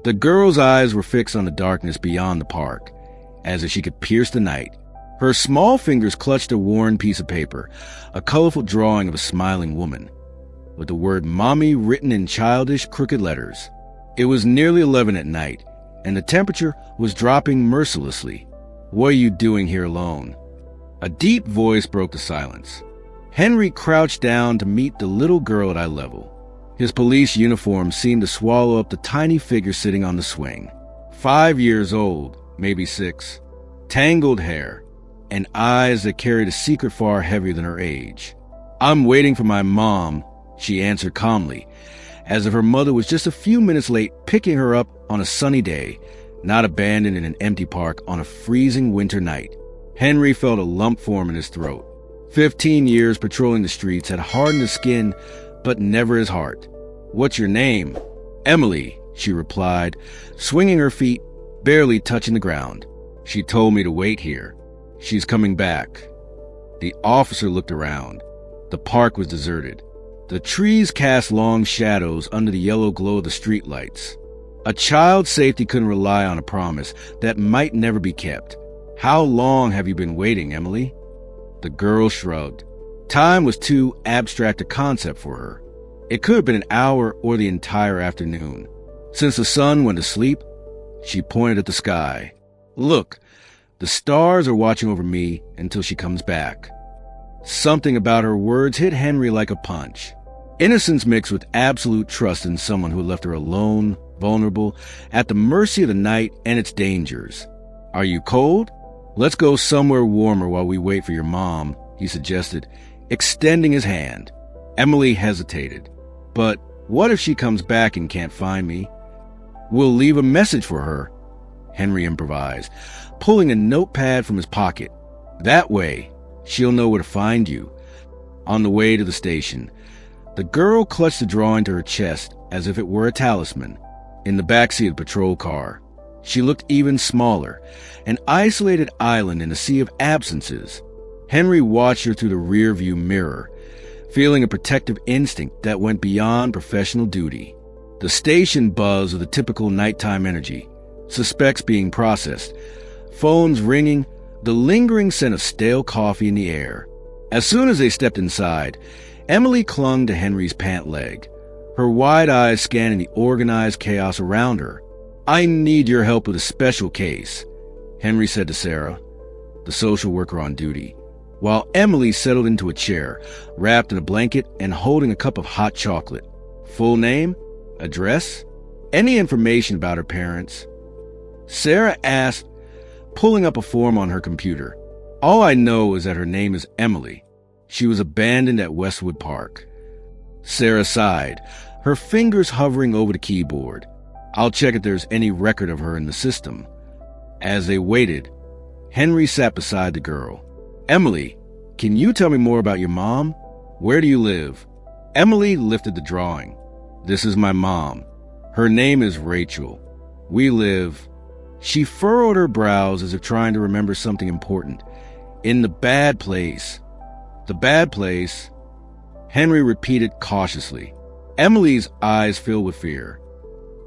The girl's eyes were fixed on the darkness beyond the park, as if she could pierce the night. Her small fingers clutched a worn piece of paper, a colorful drawing of a smiling woman, with the word Mommy written in childish, crooked letters. It was nearly 11 at night, and the temperature was dropping mercilessly. "What are you doing here alone?" A deep voice broke the silence. Henry crouched down to meet the little girl at eye level. His police uniform seemed to swallow up the tiny figure sitting on the swing. 5 years old, maybe 6. Tangled hair, and eyes that carried a secret far heavier than her age. "I'm waiting for my mom," she answered calmly, as if her mother was just a few minutes late picking her up on a sunny day, not abandoned in an empty park on a freezing winter night. Henry felt a lump form in his throat. 15 years patrolling the streets had hardened his skin, but never his heart. "What's your name?" "Emily," she replied, swinging her feet, barely touching the ground. "She told me to wait here. She's coming back." The officer looked around. The park was deserted. The trees cast long shadows under the yellow glow of the streetlights. A child's safety couldn't rely on a promise that might never be kept. "How long have you been waiting, Emily?" The girl shrugged. Time was too abstract a concept for her. It could have been an hour or the entire afternoon. Since the sun went to sleep, she pointed at the sky. "Look, the stars are watching over me until she comes back." Something about her words hit Henry like a punch. Innocence mixed with absolute trust in someone who left her alone, vulnerable, at the mercy of the night and its dangers. "Are you cold? Let's go somewhere warmer while we wait for your mom," he suggested, extending his hand. Emily hesitated. "But what if she comes back and can't find me?" "We'll leave a message for her," Henry improvised, pulling a notepad from his pocket. "That way, she'll know where to find you." On the way to the station, the girl clutched the drawing to her chest as if it were a talisman. In the backseat of the patrol car, she looked even smaller, an isolated island in a sea of absences. Henry watched her through the rear-view mirror, feeling a protective instinct that went beyond professional duty. The station buzzed with the typical nighttime energy, suspects being processed, phones ringing, the lingering scent of stale coffee in the air. As soon as they stepped inside, Emily clung to Henry's pant leg, her wide eyes scanning the organized chaos around her. "I need your help with a special case," Henry said to Sarah, the social worker on duty, while Emily settled into a chair, wrapped in a blanket and holding a cup of hot chocolate. "Full name? Address? Any information about her parents?" Sarah asked, pulling up a form on her computer. "All I know is that her name is Emily. She was abandoned at Westwood Park." Sarah sighed, her fingers hovering over the keyboard. "I'll check if there's any record of her in the system." As they waited, Henry sat beside the girl. "Emily, can you tell me more about your mom? Where do you live?" Emily lifted the drawing. "This is my mom. Her name is Rachel. We live..." She furrowed her brows as if trying to remember something important. "In the bad place." "The bad place?" Henry repeated cautiously. Emily's eyes filled with fear.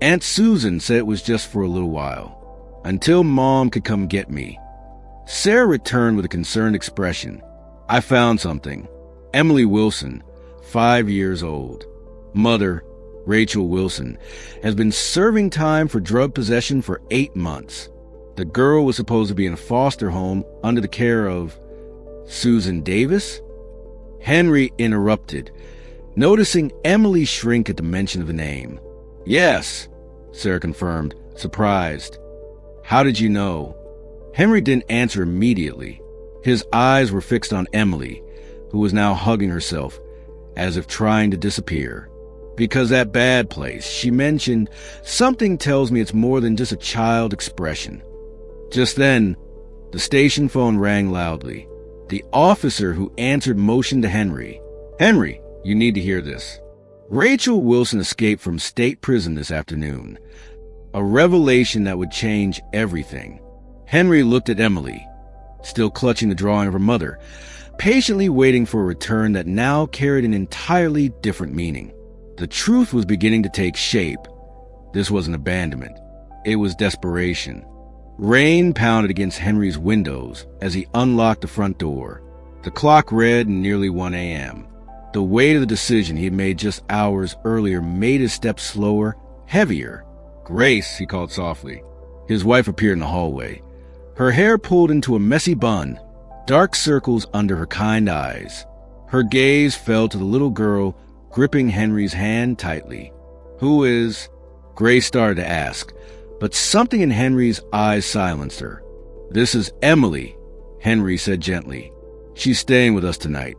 "Aunt Susan said it was just for a little while, until Mom could come get me." Sarah returned with a concerned expression. "I found something. Emily Wilson, 5 years old. Mother, Rachel Wilson, has been serving time for drug possession for 8 months. The girl was supposed to be in a foster home under the care of Susan Davis?" Henry interrupted, noticing Emily shrink at the mention of the name. "Yes," Sarah confirmed, surprised. "How did you know?" Henry didn't answer immediately. His eyes were fixed on Emily, who was now hugging herself, as if trying to disappear. "Because that bad place," she mentioned, "something tells me it's more than just a child expression." Just then, the station phone rang loudly. The officer who answered motioned to Henry. "Henry, you need to hear this. Rachel Wilson escaped from state prison this afternoon. A revelation that would change everything." Henry looked at Emily, still clutching the drawing of her mother, patiently waiting for a return that now carried an entirely different meaning. The truth was beginning to take shape, This wasn't abandonment. It was desperation. Rain pounded against Henry's windows as he unlocked the front door. The clock read nearly 1 a.m. The weight of the decision he had made just hours earlier made his steps slower, heavier. "Grace," he called softly. His wife appeared in the hallway. Her hair pulled into a messy bun, dark circles under her kind eyes. Her gaze fell to the little girl gripping Henry's hand tightly. "Who is—" Grace started to ask, but something in Henry's eyes silenced her. "This is Emily," Henry said gently. "She's staying with us tonight."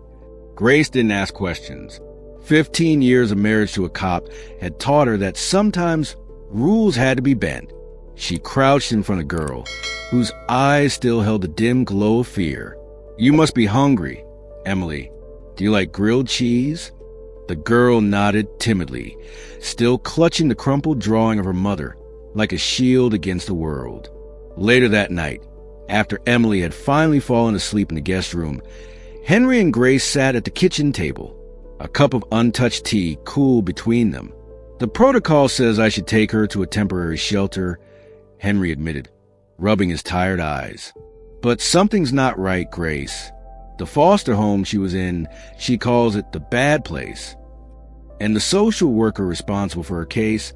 Grace didn't ask questions. 15 years of marriage to a cop had taught her that sometimes rules had to be bent. She crouched in front of the girl, whose eyes still held the dim glow of fear. "You must be hungry, Emily. Do you like grilled cheese?" The girl nodded timidly, still clutching the crumpled drawing of her mother, like a shield against the world. Later that night, after Emily had finally fallen asleep in the guest room, Henry and Grace sat at the kitchen table, a cup of untouched tea cooled between them. "The protocol says I should take her to a temporary shelter," Henry admitted, rubbing his tired eyes. "But something's not right, Grace. The foster home she was in, she calls it the bad place. And the social worker responsible for her case,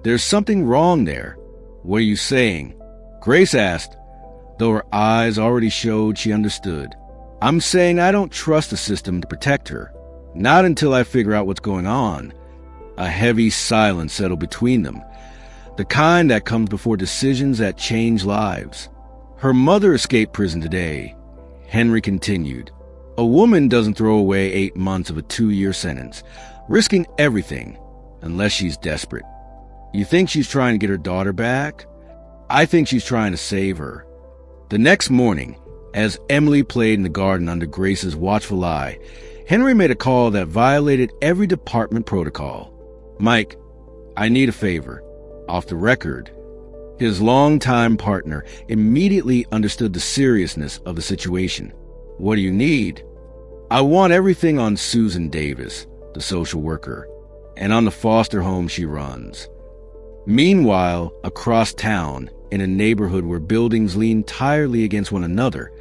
there's something wrong there." "What are you saying?" Grace asked, though her eyes already showed she understood. "I'm saying I don't trust the system to protect her. Not until I figure out what's going on." A heavy silence settled between them, the kind that comes before decisions that change lives. "Her mother escaped prison today," Henry continued. "A woman doesn't throw away 8 months of a 2-year sentence, risking everything, unless she's desperate. You think she's trying to get her daughter back? I think she's trying to save her." The next morning, as Emily played in the garden under Grace's watchful eye, Henry made a call that violated every department protocol. "Mike, I need a favor. Off the record." His longtime partner immediately understood the seriousness of the situation. "What do you need?" "I want everything on Susan Davis, the social worker, and on the foster home she runs." Meanwhile, across town, in a neighborhood where buildings leaned tirelessly against one another,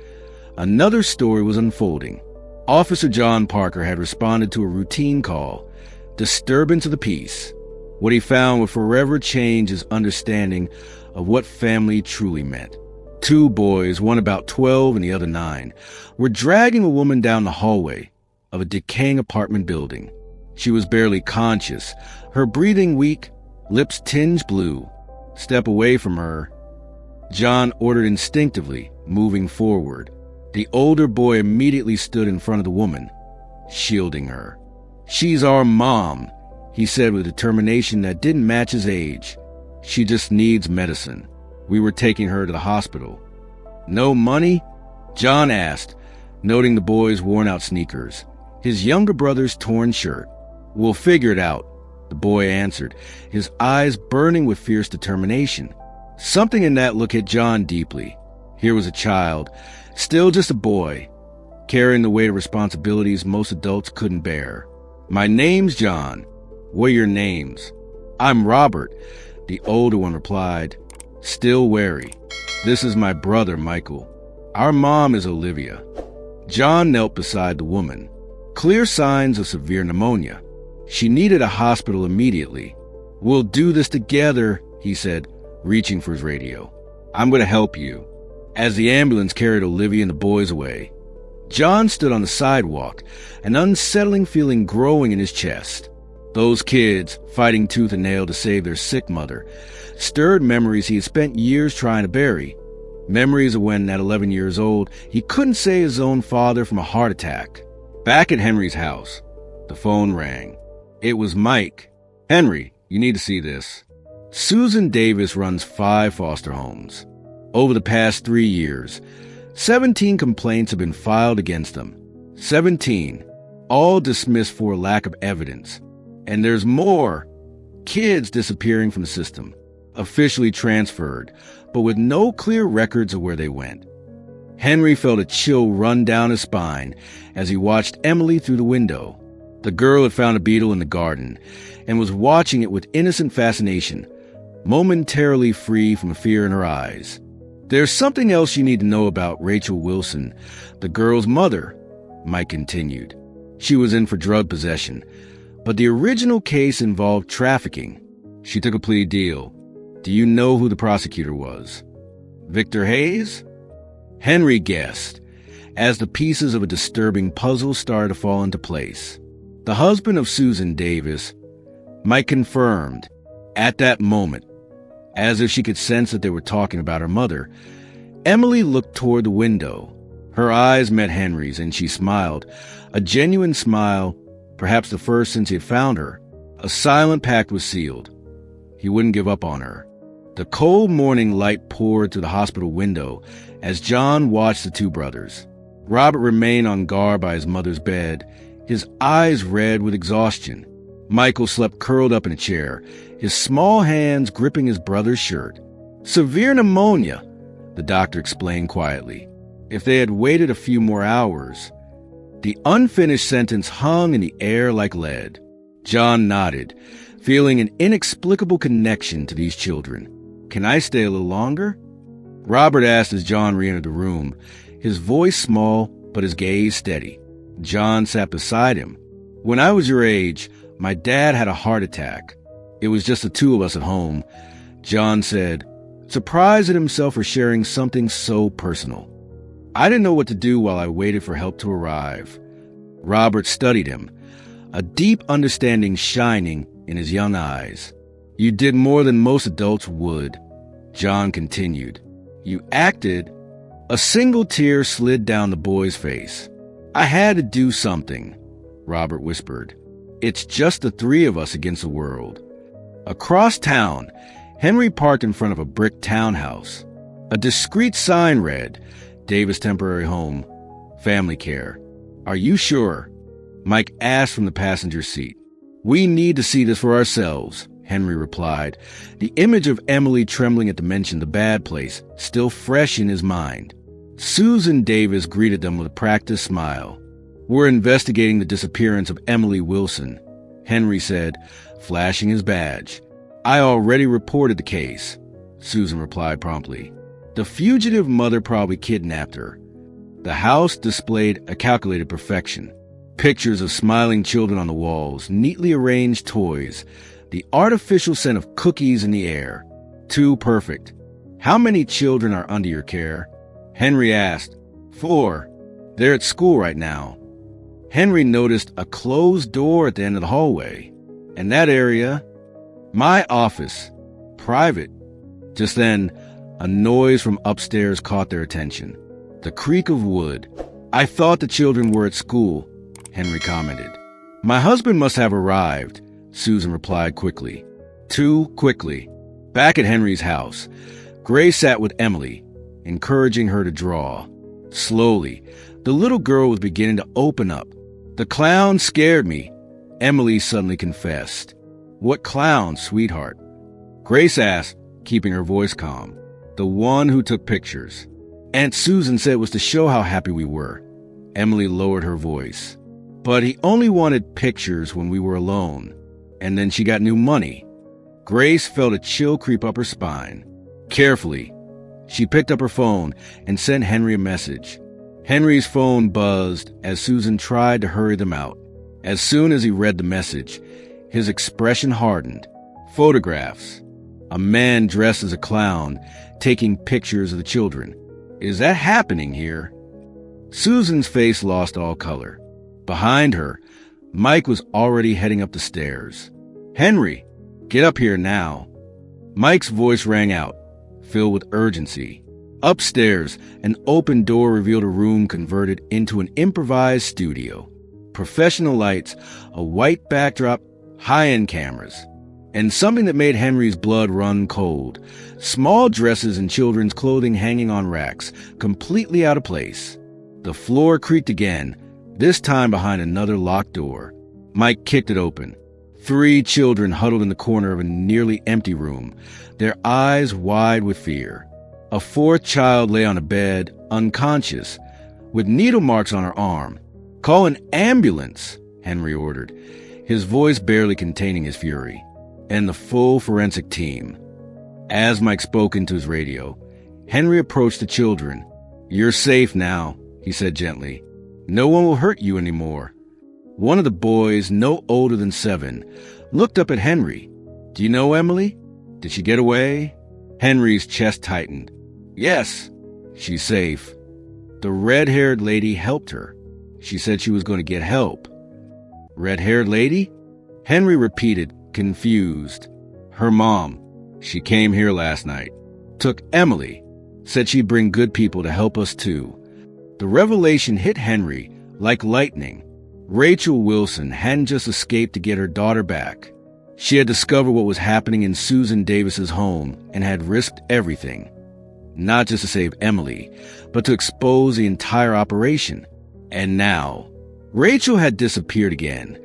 another story was unfolding. Officer John Parker had responded to a routine call, disturbance of the peace. What he found would forever change his understanding of what family truly meant. 2 boys, one about 12 and the other 9, were dragging a woman down the hallway of a decaying apartment building. She was barely conscious, her breathing weak, lips tinged blue. "Step away from her," John ordered instinctively, moving forward. The older boy immediately stood in front of the woman, shielding her. "She's our mom," he said with determination that didn't match his age. "She just needs medicine. We were taking her to the hospital." "No money?" John asked, noting the boy's worn-out sneakers, his younger brother's torn shirt. "We'll figure it out," the boy answered, his eyes burning with fierce determination. Something in that look hit John deeply. Here was a child, still just a boy, carrying the weight of responsibilities most adults couldn't bear. "My name's John. What are your names?" "I'm Robert," the older one replied, still wary. "This is my brother, Michael. Our mom is Olivia." John knelt beside the woman. Clear signs of severe pneumonia. She needed a hospital immediately. "We'll do this together," he said, reaching for his radio. "I'm going to help you." As the ambulance carried Olivia and the boys away, John stood on the sidewalk, an unsettling feeling growing in his chest. Those kids, fighting tooth and nail to save their sick mother, stirred memories he had spent years trying to bury. Memories of when, at 11 years old, he couldn't save his own father from a heart attack. Back at Henry's house, the phone rang. It was Mike. "Henry, you need to see this." Susan Davis runs 5 foster homes. Over the past 3 years, 17 complaints have been filed against them. 17, all dismissed for lack of evidence. And there's more. Kids disappearing from the system, officially transferred, but with no clear records of where they went. Henry felt a chill run down his spine as he watched Emily through the window. The girl had found a beetle in the garden and was watching it with innocent fascination, momentarily free from fear in her eyes. "There's something else you need to know about Rachel Wilson, the girl's mother," Mike continued. "She was in for drug possession, but the original case involved trafficking. She took a plea deal. Do you know who the prosecutor was?" "Victor Hayes?" Henry guessed, as the pieces of a disturbing puzzle started to fall into place. "The husband of Susan Davis," Mike confirmed. At that moment, as if she could sense that they were talking about her mother, Emily looked toward the window. Her eyes met Henry's, and she smiled, a genuine smile, perhaps the first since he had found her. A silent pact was sealed. He wouldn't give up on her. The cold morning light poured through the hospital window as John watched the two brothers. Robert remained on guard by his mother's bed, his eyes red with exhaustion. Michael slept curled up in a chair, his small hands gripping his brother's shirt. "Severe pneumonia," the doctor explained quietly. If they had waited a few more hours. The unfinished sentence hung in the air like lead. John nodded, feeling an inexplicable connection to these children. "Can I stay a little longer?" Robert asked as John re-entered the room, his voice small but his gaze steady. John sat beside him. "When I was your age, my dad had a heart attack. It was just the two of us at home," John said, surprised at himself for sharing something so personal. "I didn't know what to do while I waited for help to arrive." Robert studied him, a deep understanding shining in his young eyes. "You did more than most adults would," John continued. "You acted." A single tear slid down the boy's face. "I had to do something," Robert whispered. "It's just the three of us against the world." Across town, Henry parked in front of a brick townhouse. A discreet sign read, "Davis Temporary Home, Family Care." "Are you sure?" Mike asked from the passenger seat. "We need to see this for ourselves," Henry replied, the image of Emily trembling at the mention of the bad place still fresh in his mind. Susan Davis greeted them with a practiced smile. "We're investigating the disappearance of Emily Wilson," Henry said, flashing his badge. "I already reported the case," Susan replied promptly. "The fugitive mother probably kidnapped her." The house displayed a calculated perfection. Pictures of smiling children on the walls, neatly arranged toys, the artificial scent of cookies in the air. Too perfect. "How many children are under your care?" Henry asked. 4. They're at school right now." Henry noticed a closed door at the end of the hallway. "In that area?" "My office. Private." Just then, a noise from upstairs caught their attention. The creak of wood. "I thought the children were at school," Henry commented. "My husband must have arrived," Susan replied quickly. Too quickly. Back at Henry's house, Gray sat with Emily, encouraging her to draw. Slowly, the little girl was beginning to open up. "The clown scared me," Emily suddenly confessed. "What clown, sweetheart?" Grace asked, keeping her voice calm. "The one who took pictures. Aunt Susan said it was to show how happy we were." Emily lowered her voice. "But he only wanted pictures when we were alone. And then she got new money." Grace felt a chill creep up her spine. Carefully, she picked up her phone and sent Henry a message. Henry's phone buzzed as Susan tried to hurry them out. As soon as he read the message, his expression hardened. Photographs. A man dressed as a clown taking pictures of the children. Is that happening here? Susan's face lost all color. Behind her, Mike was already heading up the stairs. "Henry, get up here now." Mike's voice rang out, filled with urgency. Upstairs, an open door revealed a room converted into an improvised studio. Professional lights, a white backdrop, high-end cameras, and something that made Henry's blood run cold. Small dresses and children's clothing hanging on racks, completely out of place. The floor creaked again, this time behind another locked door. Mike kicked it open. 3 children huddled in the corner of a nearly empty room, their eyes wide with fear. A 4th child lay on a bed, unconscious, with needle marks on her arm. "Call an ambulance," Henry ordered, his voice barely containing his fury. "And the full forensic team." As Mike spoke into his radio, Henry approached the children. "You're safe now," he said gently. "No one will hurt you anymore." One of the boys, no older than 7, looked up at Henry. "Do you know Emily? Did she get away?" Henry's chest tightened. "Yes, she's safe. The red-haired lady helped her. She said she was going to get help." "Red-haired lady?" Henry repeated, confused. "Her mom. She came here last night. Took Emily. Said she'd bring good people to help us too." The revelation hit Henry like lightning. Rachel Wilson hadn't just escaped to get her daughter back. She had discovered what was happening in Susan Davis's home and had risked everything. Not just to save Emily, but to expose the entire operation. And now, Rachel had disappeared again,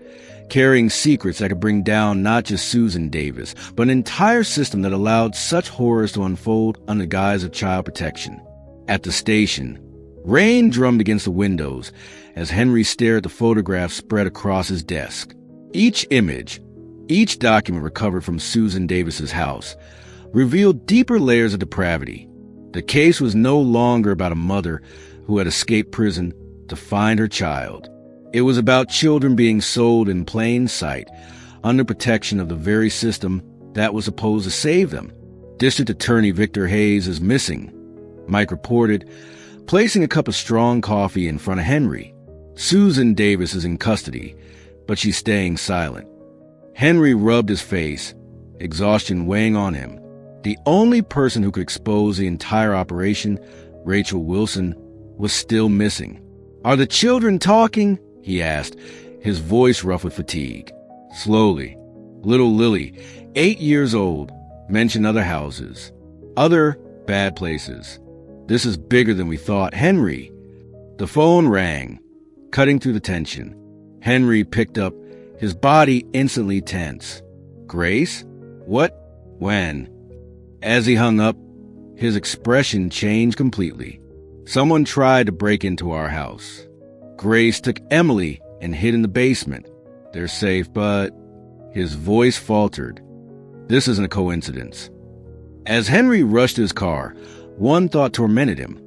carrying secrets that could bring down not just Susan Davis, but an entire system that allowed such horrors to unfold under the guise of child protection. At the station, rain drummed against the windows as Henry stared at the photographs spread across his desk. Each image, each document recovered from Susan Davis's house, revealed deeper layers of depravity. The case was no longer about a mother who had escaped prison to find her child. It was about children being sold in plain sight, under protection of the very system that was supposed to save them. District Attorney Victor Hayes is missing, Mike reported, placing a cup of strong coffee in front of Henry. Susan Davis is in custody, but she's staying silent. Henry rubbed his face, exhaustion weighing on him. The only person who could expose the entire operation, Rachel Wilson, was still missing. "Are the children talking?" he asked, his voice rough with fatigue. Slowly, little Lily, 8 years old, mentioned other houses, other bad places. "This is bigger than we thought. Henry!" The phone rang, cutting through the tension. Henry picked up, his body instantly tense. "Grace? What? When?" As he hung up, his expression changed completely. "Someone tried to break into our house. Grace took Emily and hid in the basement. They're safe, but..." His voice faltered. This isn't a coincidence. As Henry rushed to his car, one thought tormented him.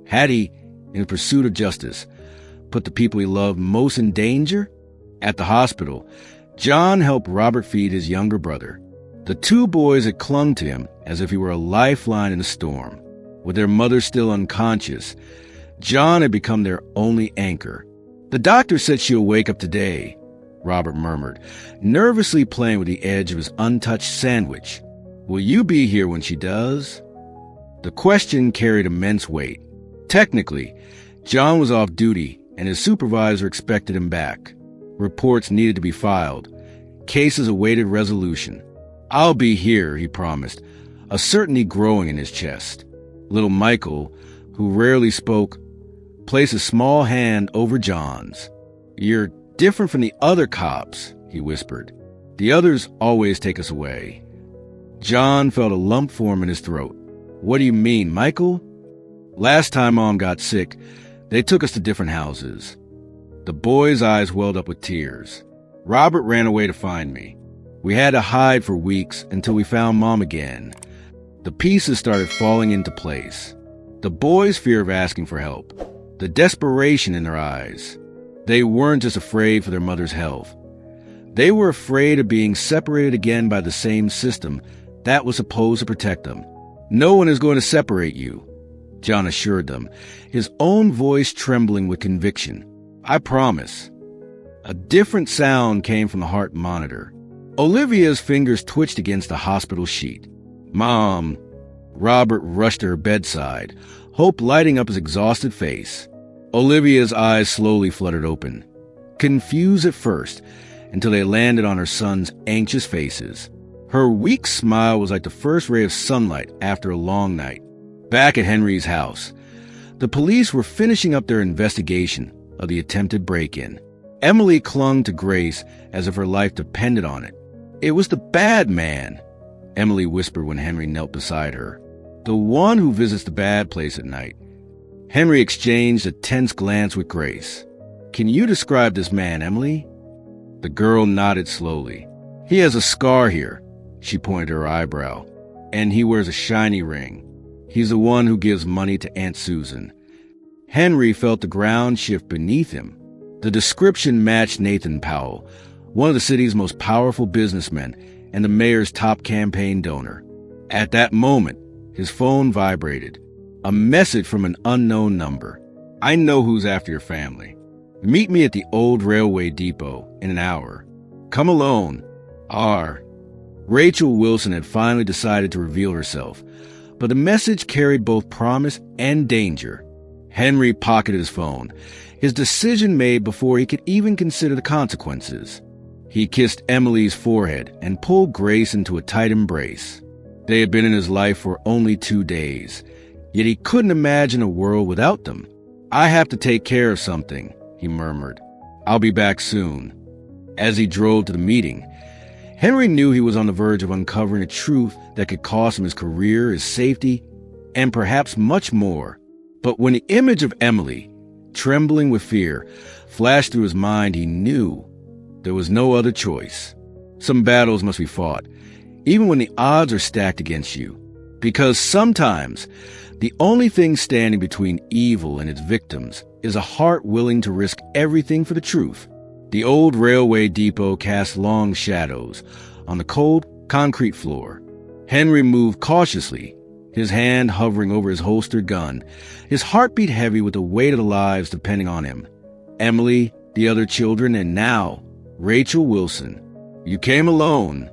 Had he, in the pursuit of justice, put the people he loved most in danger? At the hospital, John helped Robert feed his younger brother. The two boys had clung to him as if he were a lifeline in a storm. With their mother still unconscious, John had become their only anchor. "The doctor said she'll wake up today," Robert murmured, nervously playing with the edge of his untouched sandwich. "Will you be here when she does?" The question carried immense weight. Technically, John was off duty and his supervisor expected him back. Reports needed to be filed. Cases awaited resolution. "I'll be here," he promised, a certainty growing in his chest. Little Michael, who rarely spoke, placed a small hand over John's. "You're different from the other cops," he whispered. "The others always take us away." John felt a lump form in his throat. "What do you mean, Michael?" "Last time Mom got sick, they took us to different houses." The boy's eyes welled up with tears. "Robert ran away to find me. We had to hide for weeks until we found Mom again." The pieces started falling into place. The boys' fear of asking for help, the desperation in their eyes. They weren't just afraid for their mother's health. They were afraid of being separated again by the same system that was supposed to protect them. "No one is going to separate you," John assured them, his own voice trembling with conviction. "I promise." A different sound came from the heart monitor. Olivia's fingers twitched against the hospital sheet. "Mom." Robert rushed to her bedside, hope lighting up his exhausted face. Olivia's eyes slowly fluttered open, confused at first, until they landed on her son's anxious faces. Her weak smile was like the first ray of sunlight after a long night. Back at Henry's house, the police were finishing up their investigation of the attempted break-in. Emily clung to Grace as if her life depended on it. "It was the bad man," Emily whispered when Henry knelt beside her. "The one who visits the bad place at night." Henry exchanged a tense glance with Grace. "Can you describe this man, Emily?" The girl nodded slowly. "He has a scar here," she pointed to her eyebrow. And he wears a shiny ring. He's the one who gives money to Aunt Susan. Henry felt the ground shift beneath him. The description matched Nathan Powell, one of the city's most powerful businessmen and the mayor's top campaign donor. At that moment, his phone vibrated. A message from an unknown number. "I know who's after your family. Meet me at the old railway depot in an hour. Come alone. R." Rachel Wilson had finally decided to reveal herself, but the message carried both promise and danger. Henry pocketed his phone, his decision made before he could even consider the consequences. He kissed Emily's forehead and pulled Grace into a tight embrace. They had been in his life for only 2 days, yet he couldn't imagine a world without them. "I have to take care of something," he murmured. "I'll be back soon." As he drove to the meeting, Henry knew he was on the verge of uncovering a truth that could cost him his career, his safety, and perhaps much more. But when the image of Emily, trembling with fear, flashed through his mind, he knew there was no other choice. Some battles must be fought, even when the odds are stacked against you. Because sometimes the only thing standing between evil and its victims is a heart willing to risk everything for the truth. The old railway depot cast long shadows on the cold concrete floor. Henry moved cautiously, his hand hovering over his holstered gun, his heartbeat heavy with the weight of the lives depending on him. Emily, the other children, and now Rachel Wilson. "You came alone."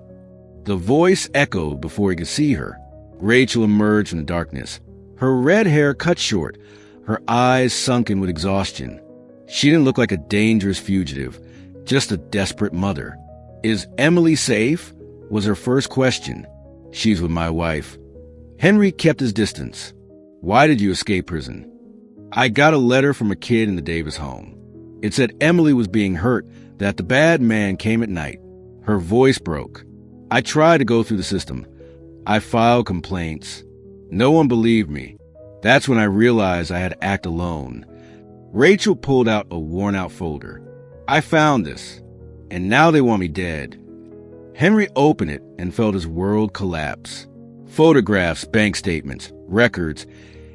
The voice echoed before he could see her. Rachel emerged from the darkness, her red hair cut short, her eyes sunken with exhaustion. She didn't look like a dangerous fugitive, just a desperate mother. "Is Emily safe?" was her first question. "She's with my wife." Henry kept his distance. "Why did you escape prison?" "I got a letter from a kid in the Davis home. It said Emily was being hurt, that the bad man came at night." Her voice broke. "I tried to go through the system. I filed complaints. No one believed me. That's when I realized I had to act alone." Rachel pulled out a worn-out folder. "I found this, and now they want me dead." Henry opened it and felt his world collapse. Photographs, bank statements, records,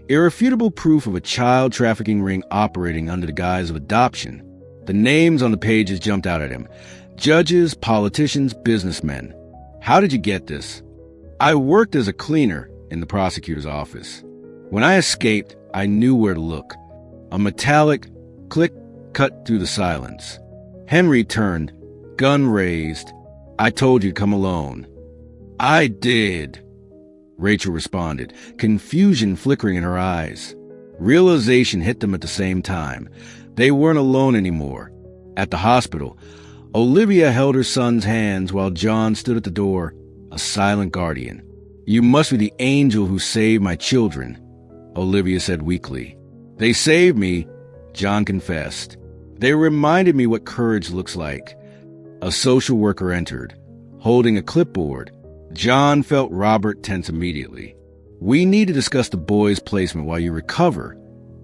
irrefutable proof of a child trafficking ring operating under the guise of adoption. The names on the pages jumped out at him. Judges, politicians, businessmen. "How did you get this?" "I worked as a cleaner in the prosecutor's office. When I escaped, I knew where to look." A metallic click cut through the silence. Henry turned, gun raised. "I told you to come alone." "I did," Rachel responded, confusion flickering in her eyes. Realization hit them at the same time. They weren't alone anymore. At the hospital, Olivia held her son's hands while John stood at the door, a silent guardian. "You must be the angel who saved my children," Olivia said weakly. "They saved me," John confessed. "They reminded me what courage looks like." A social worker entered, holding a clipboard. John felt Robert tense immediately. "We need to discuss the boy's placement while you recover,"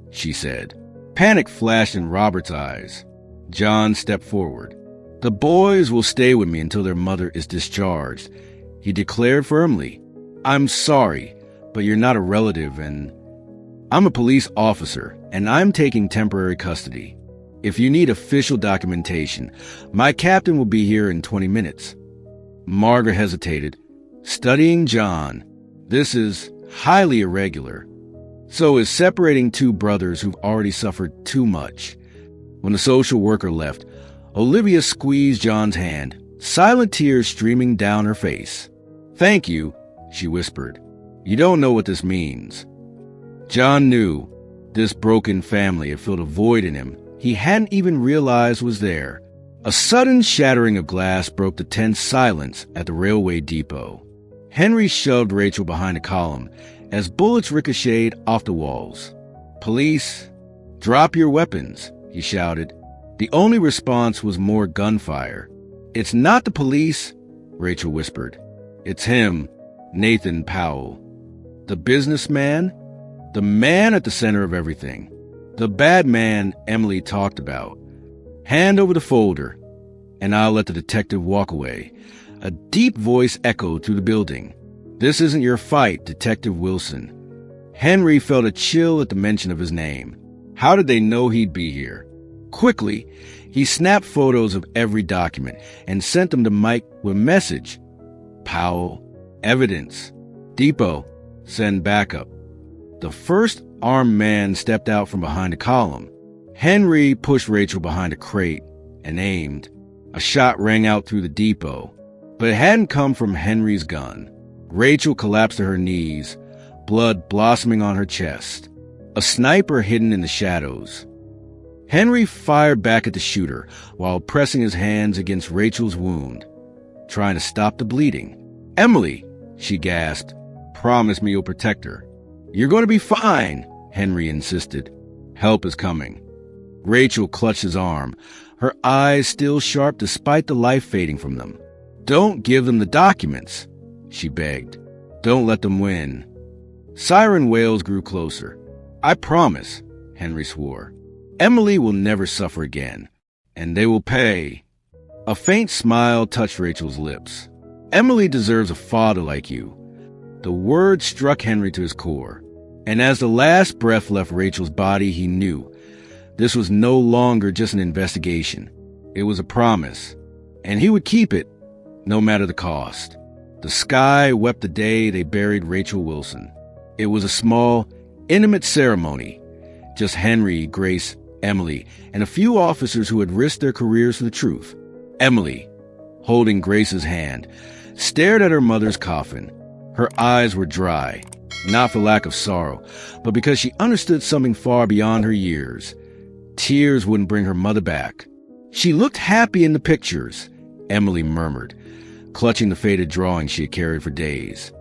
she said. Panic flashed in Robert's eyes. John stepped forward. "The boys will stay with me until their mother is discharged," he declared firmly. "I'm sorry, but you're not a relative, and I'm a police officer, and I'm taking temporary custody. If you need official documentation, my captain will be here in 20 minutes. Margaret hesitated, studying John. "This is highly irregular. So is separating two brothers who've already suffered too much." When the social worker left, Olivia squeezed John's hand, silent tears streaming down her face. "Thank you," she whispered. "You don't know what this means." John knew this broken family had filled a void in him he hadn't even realized was there. A sudden shattering of glass broke the tense silence at the railway depot. Henry shoved Rachel behind a column as bullets ricocheted off the walls. "Police, drop your weapons," he shouted. The only response was more gunfire. "It's not the police," Rachel whispered. "It's him, Nathan Powell. The businessman, the man at the center of everything. The bad man Emily talked about. Hand over the folder, and I'll let the detective walk away." A deep voice echoed through the building. This isn't your fight, Detective Wilson. Henry felt a chill at the mention of his name. How did they know he'd be here? Quickly, he snapped photos of every document and sent them to Mike with a message. Powell, evidence. Depot, send backup. The first armed man stepped out from behind a column. Henry pushed Rachel behind a crate and aimed. A shot rang out through the depot, but it hadn't come from Henry's gun. Rachel collapsed to her knees, blood blossoming on her chest. A sniper hidden in the shadows. Henry fired back at the shooter while pressing his hands against Rachel's wound, trying to stop the bleeding. "Emily," she gasped, "promise me you'll protect her." "You're going to be fine," Henry insisted. "Help is coming." Rachel clutched his arm, her eyes still sharp despite the life fading from them. "Don't give them the documents," she begged. "Don't let them win." Siren wails grew closer. "I promise," Henry swore. "Emily will never suffer again, and they will pay." A faint smile touched Rachel's lips. "Emily deserves a father like you." The word struck Henry to his core, and as the last breath left Rachel's body, he knew this was no longer just an investigation. It was a promise, and he would keep it, no matter the cost. The sky wept the day they buried Rachel Wilson. It was a small, intimate ceremony. Just Henry, Grace, Emily, and a few officers who had risked their careers for the truth. Emily, holding Grace's hand, stared at her mother's coffin. Her eyes were dry, not for lack of sorrow, but because she understood something far beyond her years. Tears wouldn't bring her mother back. "She looked happy in the pictures," Emily murmured, clutching the faded drawing she had carried for days.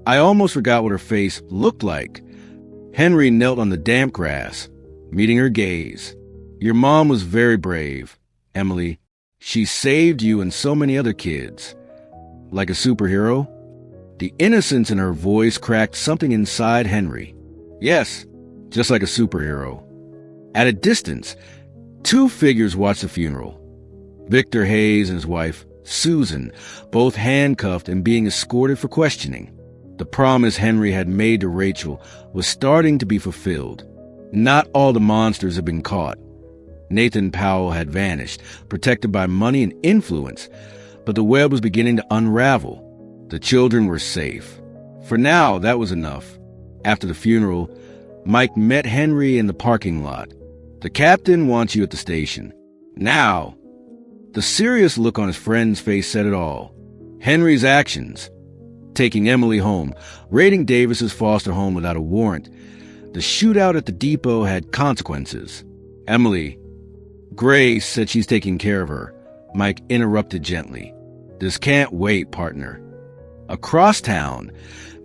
"I almost forgot what her face looked like." Henry knelt on the damp grass, meeting her gaze. "Your mom was very brave, Emily. She saved you and so many other kids." "Like a superhero?" The innocence in her voice cracked something inside Henry. "Yes, just like a superhero." At a distance, two figures watched the funeral. Victor Hayes and his wife, Susan, both handcuffed and being escorted for questioning. The promise Henry had made to Rachel was starting to be fulfilled. Not all the monsters had been caught. Nathan Powell had vanished, protected by money and influence, but the web was beginning to unravel. The children were safe. For now, that was enough. After the funeral, Mike met Henry in the parking lot. "The captain wants you at the station. Now." The serious look on his friend's face said it all. Henry's actions, taking Emily home, raiding Davis's foster home without a warrant, the shootout at the depot had consequences. "Emily, Grace said she's taking care of her," Mike interrupted gently. "This can't wait, partner." Across town,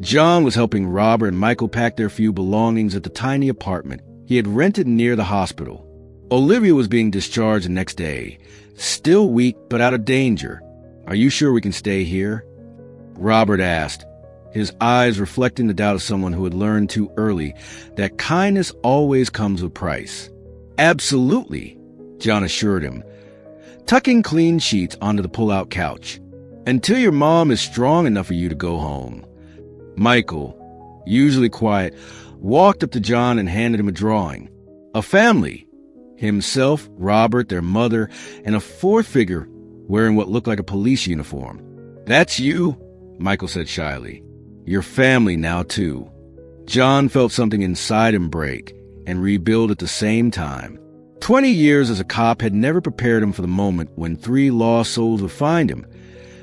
John was helping Robert and Michael pack their few belongings at the tiny apartment he had rented near the hospital. Olivia was being discharged the next day, still weak but out of danger. "Are you sure we can stay here?" Robert asked, his eyes reflecting the doubt of someone who had learned too early that kindness always comes with price. "Absolutely," John assured him, tucking clean sheets onto the pull-out couch. "Until your mom is strong enough for you to go home." Michael, usually quiet, walked up to John and handed him a drawing. A family. Himself, Robert, their mother, and a fourth figure wearing what looked like a police uniform. "That's you," Michael said shyly. "Your family now, too." John felt something inside him break and rebuild at the same time. 20 years as a cop had never prepared him for the moment when three lost souls would find him,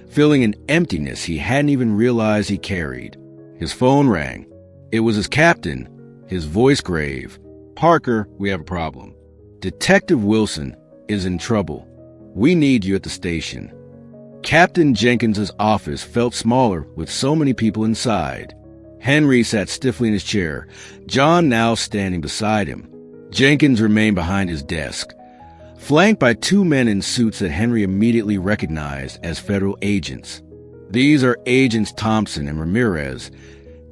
filling an emptiness he hadn't even realized he carried. His phone rang. It was his captain, his voice grave. "Parker, we have a problem. Detective Wilson is in trouble. We need you at the station." Captain Jenkins's office felt smaller with so many people inside. Henry sat stiffly in his chair, John now standing beside him. Jenkins remained behind his desk, flanked by two men in suits that Henry immediately recognized as federal agents. "These are Agents Thompson and Ramirez."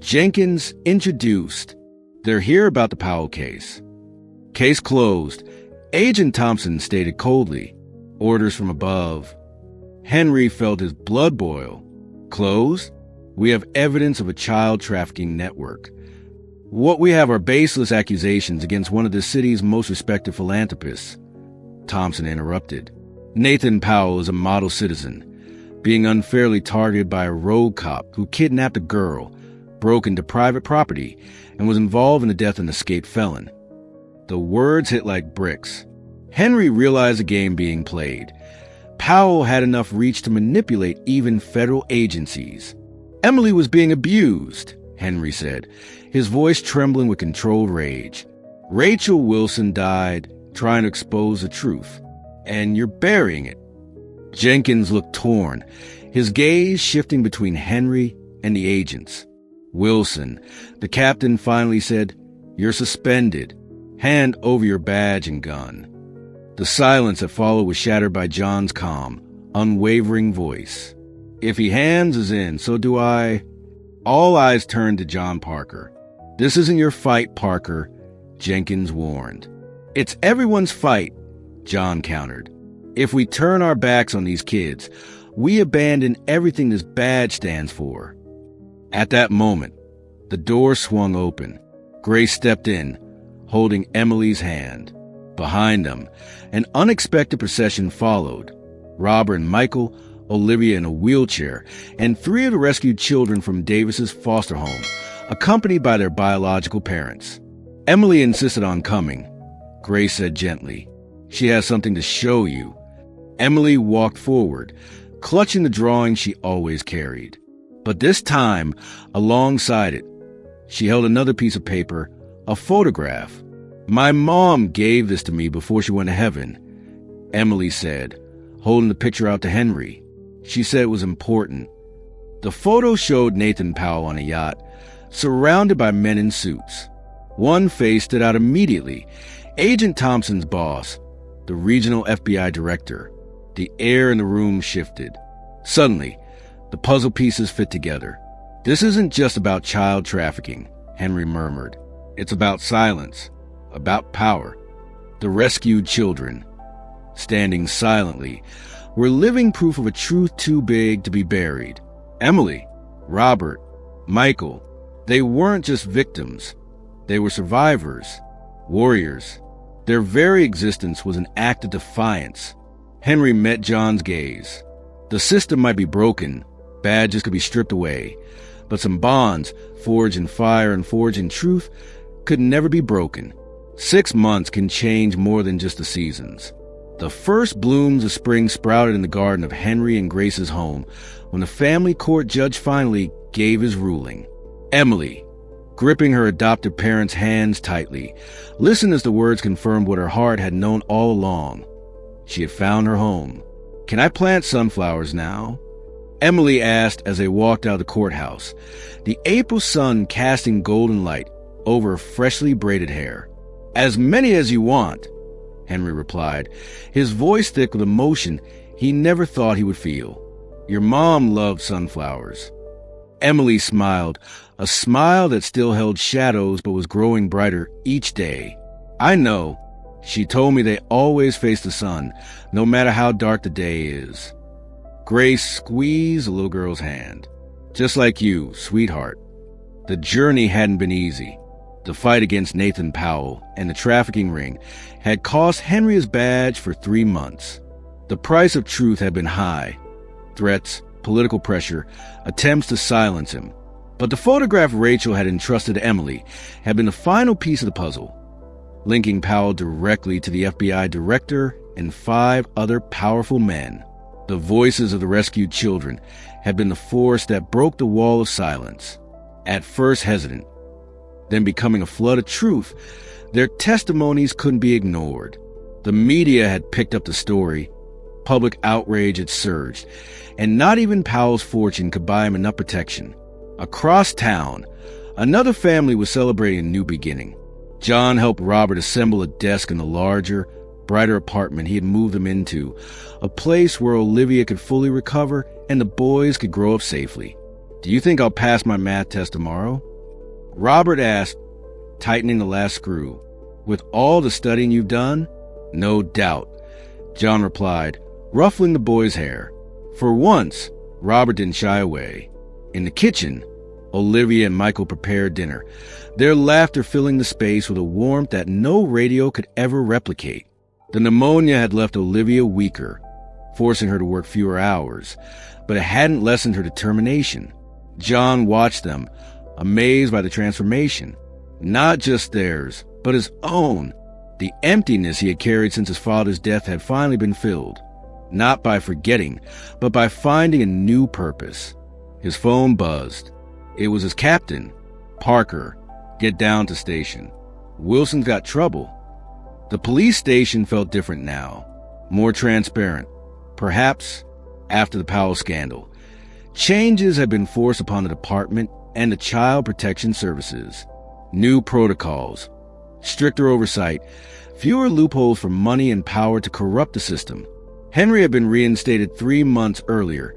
Jenkins introduced. "They're here about the Powell case." "Case closed," Agent Thompson stated coldly. "Orders from above." Henry felt his blood boil. "Closed? We have evidence of a child trafficking network. What we have are baseless accusations against one of the city's most respected philanthropists." Thompson interrupted. "Nathan Powell is a model citizen, being unfairly targeted by a rogue cop who kidnapped a girl, broke into private property, and was involved in the death of an escaped felon." The words hit like bricks. Henry realized the game being played. Powell had enough reach to manipulate even federal agencies. "Emily was being abused," Henry said, his voice trembling with controlled rage. "Rachel Wilson died trying to expose the truth, and you're burying it." Jenkins looked torn, his gaze shifting between Henry and the agents. "Wilson," the captain finally said, "you're suspended. Hand over your badge and gun." The silence that followed was shattered by John's calm, unwavering voice. "If he hands us in, so do I." All eyes turned to John Parker. "This isn't your fight, Parker," Jenkins warned. "It's everyone's fight," John countered. "If we turn our backs on these kids, we abandon everything this badge stands for." At that moment, the door swung open. Grace stepped in, holding Emily's hand. Behind them, an unexpected procession followed. Robert and Michael, Olivia in a wheelchair, and 3 of the rescued children from Davis's foster home, accompanied by their biological parents. Emily insisted on coming. Grace said gently, "She has something to show you." Emily walked forward, clutching the drawing she always carried. But this time, alongside it, she held another piece of paper, a photograph. "My mom gave this to me before she went to heaven," Emily said, holding the picture out to Henry. She said it was important. The photo showed Nathan Powell on a yacht, surrounded by men in suits. One face stood out immediately, Agent Thompson's boss, the regional FBI director. The air in the room shifted. Suddenly, the puzzle pieces fit together. "This isn't just about child trafficking," Henry murmured. "It's about silence, about power." The rescued children, standing silently, were living proof of a truth too big to be buried. Emily, Robert, Michael, they weren't just victims. They were survivors, warriors. Their very existence was an act of defiance. Henry met John's gaze. The system might be broken, badges could be stripped away, but some bonds, forged in fire and forged in truth, could never be broken. 6 months can change more than just the seasons. The first blooms of spring sprouted in the garden of Henry and Grace's home when the family court judge finally gave his ruling. Emily, gripping her adopted parents' hands tightly, listened as the words confirmed what her heart had known all along. She had found her home. "Can I plant sunflowers now?" Emily asked as they walked out of the courthouse, the April sun casting golden light over her freshly braided hair. "As many as you want," Henry replied, his voice thick with emotion he never thought he would feel. "Your mom loved sunflowers." Emily smiled, a smile that still held shadows but was growing brighter each day. "I know. She told me they always face the sun, no matter how dark the day is." Grace squeezed the little girl's hand. "Just like you, sweetheart." The journey hadn't been easy. The fight against Nathan Powell and the trafficking ring had cost Henry his badge for 3 months. The price of truth had been high. Threats, political pressure, attempts to silence him. But the photograph Rachel had entrusted to Emily had been the final piece of the puzzle, linking Powell directly to the FBI director and 5 other powerful men. The voices of the rescued children had been the force that broke the wall of silence. At first hesitant, then becoming a flood of truth, their testimonies couldn't be ignored. The media had picked up the story. Public outrage had surged, and not even Powell's fortune could buy him enough protection. Across town, another family was celebrating a new beginning. John helped Robert assemble a desk in the larger, brighter apartment he had moved them into, a place where Olivia could fully recover and the boys could grow up safely. "Do you think I'll pass my math test tomorrow?" Robert asked, tightening the last screw. "With all the studying you've done?" "No doubt," John replied, ruffling the boy's hair. For once, Robert didn't shy away. In the kitchen, Olivia and Michael prepared dinner, their laughter filling the space with a warmth that no radio could ever replicate. The pneumonia had left Olivia weaker, forcing her to work fewer hours, but it hadn't lessened her determination. John watched them, amazed by the transformation. Not just theirs, but his own. The emptiness he had carried since his father's death had finally been filled, not by forgetting, but by finding a new purpose. His phone buzzed. It was his captain. "Parker, get down to station. Wilson's got trouble." The police station felt different now, more transparent. Perhaps after the Powell scandal, changes had been forced upon the department and the Child Protection Services. New protocols, stricter oversight, fewer loopholes for money and power to corrupt the system. Henry had been reinstated 3 months earlier,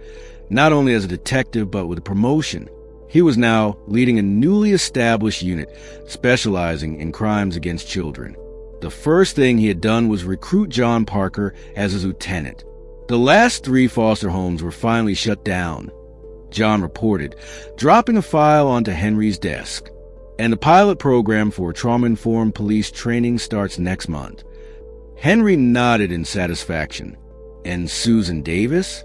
not only as a detective but with a promotion. He was now leading a newly established unit specializing in crimes against children. The first thing he had done was recruit John Parker as his lieutenant. The last 3 foster homes were finally shut down, John reported, dropping a file onto Henry's desk. And the pilot program for trauma-informed police training starts next month. Henry nodded in satisfaction. And Susan Davis?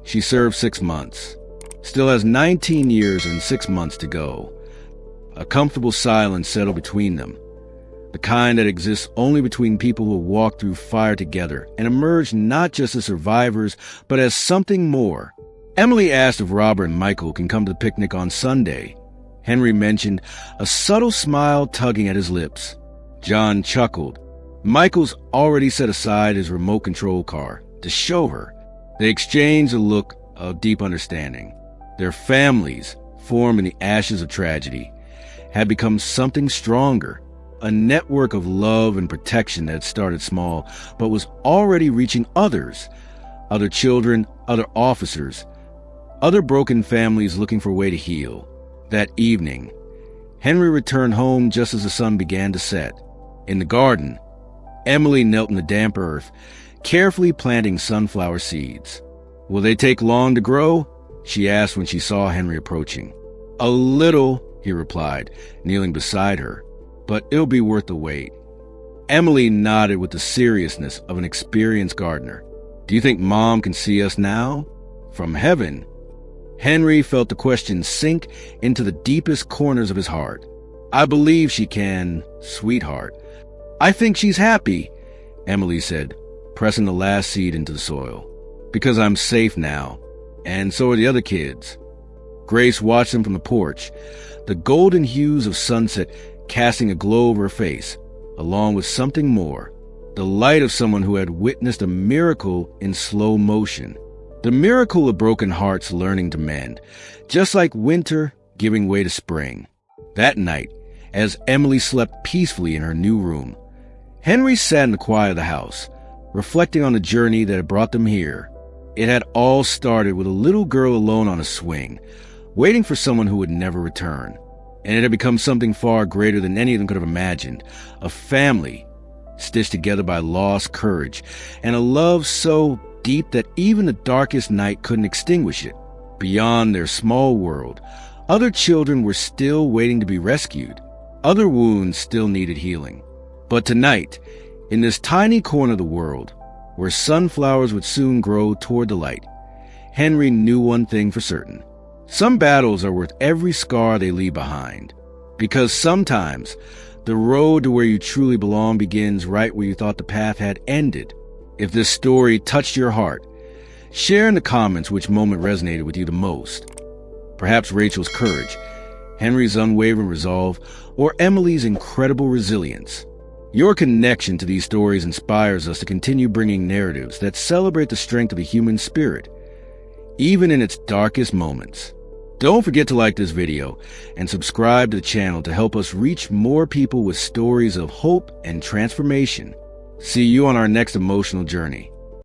She served 6 months. Still has 19 years and 6 months to go. A comfortable silence settled between them, the kind that exists only between people who walk through fire together and emerge not just as survivors, but as something more. Emily asked if Robert and Michael can come to the picnic on Sunday. Henry mentioned, a subtle smile tugging at his lips. John chuckled. Michael's already set aside his remote control car to show her. They exchanged a look of deep understanding. Their families, formed in the ashes of tragedy, had become something stronger, a network of love and protection that had started small, but was already reaching others, other children, other officers, other broken families looking for a way to heal. That evening, Henry returned home just as the sun began to set. In the garden, Emily knelt in the damp earth, carefully planting sunflower seeds. "Will they take long to grow?" she asked when she saw Henry approaching. "A little," he replied, kneeling beside her, "but it'll be worth the wait." Emily nodded with the seriousness of an experienced gardener. "Do you think Mom can see us now? From heaven?" Henry felt the question sink into the deepest corners of his heart. "I believe she can, sweetheart." "I think she's happy," Emily said, pressing the last seed into the soil. "Because I'm safe now, and so are the other kids." Grace watched them from the porch, the golden hues of sunset casting a glow over her face, along with something more, the light of someone who had witnessed a miracle in slow motion. The miracle of broken hearts learning to mend, just like winter giving way to spring. That night, as Emily slept peacefully in her new room, Henry sat in the quiet of the house, reflecting on the journey that had brought them here. It had all started with a little girl alone on a swing, waiting for someone who would never return. And it had become something far greater than any of them could have imagined. A family, stitched together by lost courage, and a love so deep that even the darkest night couldn't extinguish it. Beyond their small world, other children were still waiting to be rescued. Other wounds still needed healing. But tonight, in this tiny corner of the world, where sunflowers would soon grow toward the light, Henry knew one thing for certain. Some battles are worth every scar they leave behind. Because sometimes, the road to where you truly belong begins right where you thought the path had ended. If this story touched your heart, share in the comments which moment resonated with you the most. Perhaps Rachel's courage, Henry's unwavering resolve, or Emily's incredible resilience. Your connection to these stories inspires us to continue bringing narratives that celebrate the strength of the human spirit, even in its darkest moments. Don't forget to like this video and subscribe to the channel to help us reach more people with stories of hope and transformation. See you on our next emotional journey.